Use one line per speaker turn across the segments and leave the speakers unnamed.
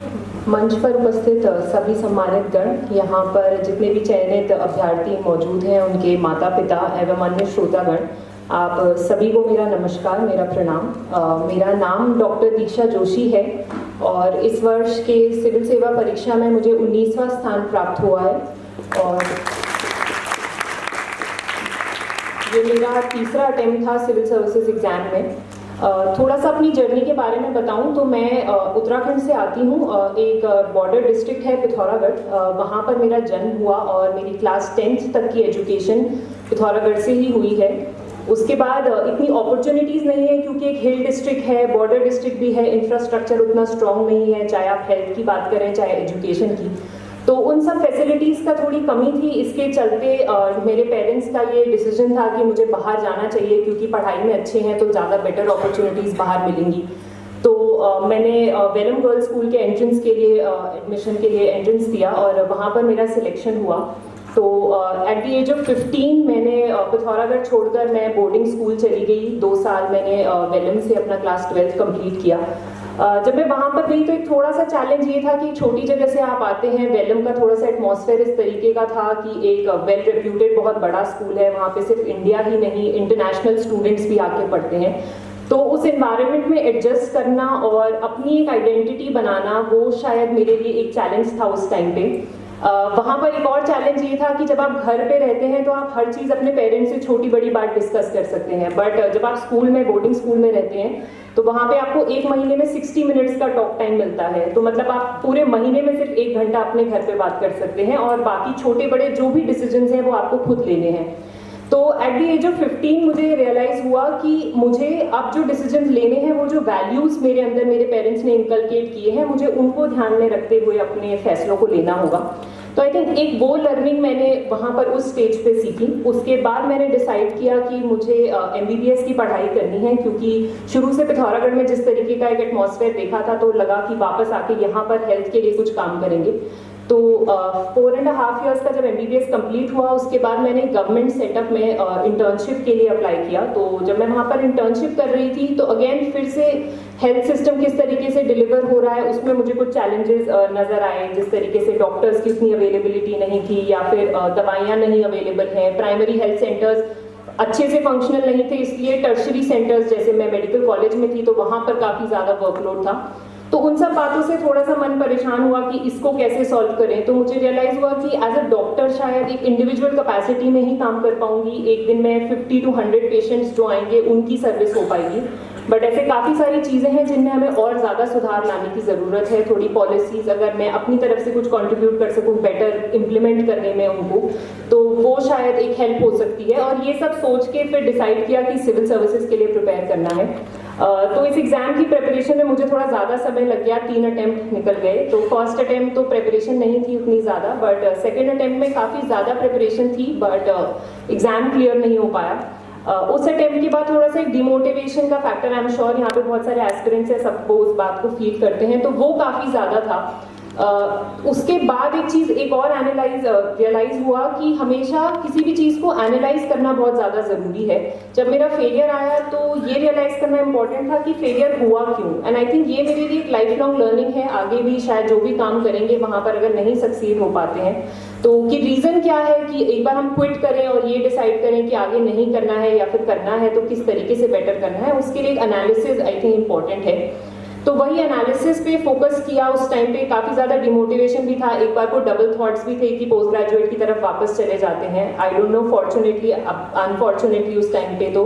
मंच पर उपस्थित सभी सम्मानित गण, यहाँ पर जितने भी चयनित अभ्यर्थी मौजूद हैं, उनके माता पिता एवं अन्य श्रोतागण, आप सभी को मेरा नमस्कार, मेरा प्रणाम। मेरा नाम डॉक्टर दीक्षा जोशी है और इस वर्ष के सिविल सेवा परीक्षा में मुझे 19वां स्थान प्राप्त हुआ है और ये मेरा तीसरा अटेम्प्ट था सिविल सर्विसेज एग्जाम में। थोड़ा सा अपनी जर्नी के बारे में बताऊं तो मैं उत्तराखंड से आती हूं। एक बॉर्डर डिस्ट्रिक्ट है पिथौरागढ़, वहां पर मेरा जन्म हुआ और मेरी क्लास 10th तक की एजुकेशन पिथौरागढ़ से ही हुई है। उसके बाद इतनी अपॉर्चुनिटीज़ नहीं है क्योंकि एक हिल डिस्ट्रिक्ट है, बॉर्डर डिस्ट्रिक्ट भी है, इंफ्रास्ट्रक्चर उतना स्ट्रॉन्ग नहीं है, चाहे आप हेल्थ की बात करें चाहे एजुकेशन की, तो उन सब फैसिलिटीज़ का थोड़ी कमी थी। इसके चलते मेरे पेरेंट्स का ये डिसीजन था कि मुझे बाहर जाना चाहिए क्योंकि पढ़ाई में अच्छे हैं तो ज़्यादा बेटर अपॉर्चुनिटीज़ बाहर मिलेंगी। तो मैंने वेलम गर्ल्स स्कूल के एंट्रेंस के लिए एडमिशन के लिए एंट्रेंस दिया और वहाँ पर मेरा सिलेक्शन हुआ। तो एट द एज ऑफ 15 मैंने पिथौरागढ़ छोड़कर मैं बोर्डिंग स्कूल चली गई। 2 साल मैंने वेलम से अपना क्लास 12th कंप्लीट किया। जब मैं वहाँ पर गई तो एक थोड़ा सा चैलेंज ये था कि छोटी जगह से आप आते हैं, वेलम का थोड़ा सा एटमॉस्फेयर इस तरीके का था कि एक वेल रेप्यूटेड बहुत बड़ा स्कूल है, वहाँ पे सिर्फ इंडिया ही नहीं इंटरनेशनल स्टूडेंट्स भी आके पढ़ते हैं। तो उस एनवायरनमेंट में एडजस्ट करना और अपनी एक आइडेंटिटी बनाना वो शायद मेरे लिए एक चैलेंज था उस टाइम पे। वहाँ पर एक और चैलेंज ये था कि जब आप घर पे रहते हैं तो आप हर चीज़ अपने पेरेंट्स से छोटी बड़ी बात डिस्कस कर सकते हैं, बट जब आप स्कूल में बोर्डिंग स्कूल में रहते हैं तो वहाँ पे आपको 1 महीने में 60 मिनट्स का टॉक टाइम मिलता है। तो मतलब आप पूरे महीने में सिर्फ 1 घंटा अपने घर पे बात कर सकते हैं और बाकी छोटे बड़े जो भी डिसीजंस हैं वो आपको खुद लेने हैं। तो एट द एज ऑफ 15 मुझे रियलाइज़ हुआ कि मुझे अब जो डिसीजंस लेने हैं, वो जो वैल्यूज़ मेरे अंदर मेरे पेरेंट्स ने इनकलकेट किए हैं, मुझे उनको ध्यान में रखते हुए अपने फैसलों को लेना होगा। तो आई थिंक एक वो लर्निंग मैंने वहाँ पर उस स्टेज पे सीखी। उसके बाद मैंने डिसाइड किया कि मुझे MBBS की पढ़ाई करनी है क्योंकि शुरू से पिथौरागढ़ में जिस तरीके का एक एटमॉस्फेयर देखा था तो लगा कि वापस आके यहाँ पर हेल्थ के लिए कुछ काम करेंगे। तो 4.5 years का जब MBBS कंप्लीट हुआ उसके बाद मैंने गवर्नमेंट सेटअप में इंटर्नशिप के लिए अप्लाई किया। तो जब मैं वहाँ पर इंटर्नशिप कर रही थी तो अगेन फिर से हेल्थ सिस्टम किस तरीके से डिलीवर हो रहा है उसमें मुझे कुछ चैलेंजेस नज़र आए, जिस तरीके से डॉक्टर्स की उतनी अवेलेबिलिटी नहीं थी या फिर दवाइयाँ नहीं अवेलेबल हैं, प्राइमरी हेल्थ सेंटर्स अच्छे से फंक्शनल नहीं थे, इसलिए टर्शरी सेंटर्स जैसे मैं मेडिकल कॉलेज में थी तो वहाँ पर काफ़ी ज़्यादा वर्कलोड था। तो उन सब बातों से थोड़ा सा मन परेशान हुआ कि इसको कैसे सॉल्व करें। तो मुझे रियलाइज़ हुआ कि एज अ डॉक्टर शायद एक इंडिविजुअल कैपेसिटी में ही काम कर पाऊंगी, एक दिन में 50 to 100 पेशेंट्स जो आएंगे उनकी सर्विस हो पाएगी। बट ऐसे काफ़ी सारी चीज़ें हैं जिनमें हमें और ज़्यादा सुधार लाने की ज़रूरत है। थोड़ी पॉलिसीज़ अगर मैं अपनी तरफ से कुछ कंट्रीब्यूट कर सकूं बेटर इम्प्लीमेंट करने में उनको, तो वो शायद एक हेल्प हो सकती है। और ये सब सोच के फिर डिसाइड किया कि सिविल सर्विसेज के लिए प्रिपेयर करना है। तो इस एग्ज़ाम की प्रिपरेशन में मुझे थोड़ा ज़्यादा समय लग गया, 3 अटेम्प्ट निकल गए। तो फर्स्ट अटेम्प्ट तो प्रिपरेशन नहीं थी उतनी ज़्यादा, बट सेकेंड अटेम्प्ट में काफ़ी ज़्यादा प्रिपरेशन थी, बट एग्ज़ाम क्लियर नहीं हो पाया। उस अटेम्प्ट के बाद थोड़ा सा एक डिमोटिवेशन का फैक्टर, आई एम श्योर यहाँ पे बहुत सारे एस्पिरेंट्स हैं, सबको उस बात को फील करते हैं, तो वो काफ़ी ज़्यादा था। उसके बाद एक चीज़ एक और रियलाइज़ हुआ कि हमेशा किसी भी चीज़ को एनालाइज करना बहुत ज़्यादा ज़रूरी है। जब मेरा फेलियर आया तो ये रियलाइज़ करना इंपॉर्टेंट था कि फेलियर हुआ क्यों, एंड आई थिंक ये मेरे लिए एक लाइफ लॉन्ग लर्निंग है। आगे भी शायद जो भी काम करेंगे वहाँ पर अगर नहीं सक्सीड हो पाते हैं तो कि रीज़न क्या है, कि एक बार हम क्विट करें और ये डिसाइड करें कि आगे नहीं करना है या फिर करना है तो किस तरीके से बेटर करना है, उसके लिए एक एनालिसिस आई थिंक इम्पॉर्टेंट है। तो वही एनालिसिस पे फोकस किया। उस टाइम पे काफ़ी ज़्यादा डिमोटिवेशन भी था, एक बार को डबल थॉट्स भी थे कि पोस्ट ग्रेजुएट की तरफ वापस चले जाते हैं। I don't know, fortunately unfortunately उस टाइम पे तो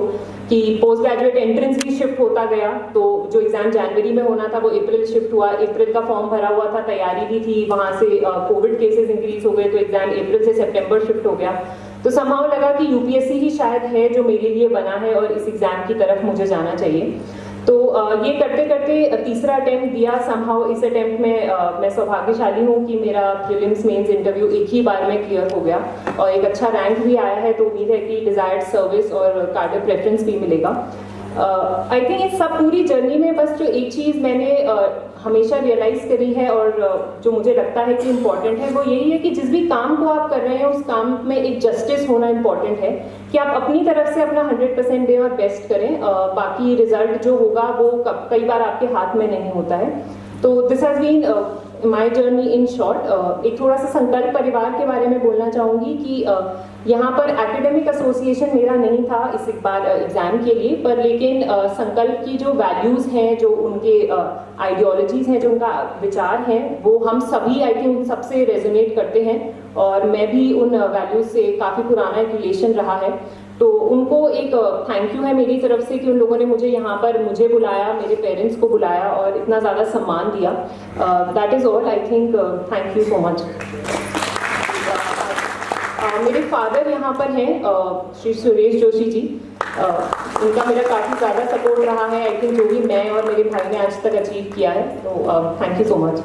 कि पोस्ट ग्रेजुएट एंट्रेंस भी शिफ्ट होता गया। तो जो एग्ज़ाम जनवरी में होना था वो अप्रैल शिफ्ट हुआ, अप्रैल का फॉर्म भरा हुआ था, तैयारी भी थी, वहाँ से कोविड केसेस इंक्रीज हो गए तो एग्ज़ाम अप्रैल से सितंबर शिफ्ट हो गया। तो समहाउ लगा कि UPSC ही शायद है जो मेरे लिए बना है और इस एग्ज़ाम की तरफ मुझे जाना चाहिए। तो ये करते करते तीसरा अटेम्प्ट दिया। समहाउ इस अटेम्प्ट में मैं सौभाग्यशाली हूँ कि मेरा प्रीलिम्स मेंस इंटरव्यू एक ही बार में क्लियर हो गया और एक अच्छा रैंक भी आया है। तो उम्मीद है कि डिज़ायर्ड सर्विस और कार्डर प्रेफरेंस भी मिलेगा। आई थिंक इस सब पूरी जर्नी में बस जो एक चीज़ मैंने हमेशा रियलाइज़ करी है और जो मुझे लगता है कि इम्पॉर्टेंट है वो यही है कि जिस भी काम को आप कर रहे हैं उस काम में एक जस्टिस होना इम्पॉर्टेंट है, कि आप अपनी तरफ से अपना 100% दें और बेस्ट करें। बाकी रिजल्ट जो होगा वो कई बार आपके हाथ में नहीं होता है। तो this has been my journey in short. एक थोड़ा सा संकल्प परिवार के बारे में बोलना चाहूँगी कि यहाँ पर एकेडमिक एसोसिएशन मेरा नहीं था इस एक बार एग्ज़ाम के लिए, पर लेकिन संकल्प की जो वैल्यूज़ हैं, जो उनके आइडियोलॉजीज़ हैं, जो उनका विचार हैं, वो हम सभी आई थिंक उन सबसे रेजोनेट करते हैं और मैं भी उन वैल्यूज़ से काफ़ी पुराना एक रिलेशन रहा है। तो उनको एक थैंक यू है मेरी तरफ से कि उन लोगों ने मुझे यहाँ पर मुझे बुलाया, मेरे पेरेंट्स को बुलाया और इतना ज़्यादा सम्मान दिया। That is all, I think thank you so much. मेरे फादर यहाँ पर हैं श्री सुरेश जोशी जी। उनका मेरा काफ़ी ज़्यादा सपोर्ट रहा है आई थिंक, जो भी मैं और मेरे भाई ने आज तक अचीव किया है। तो थैंक यू सो मच।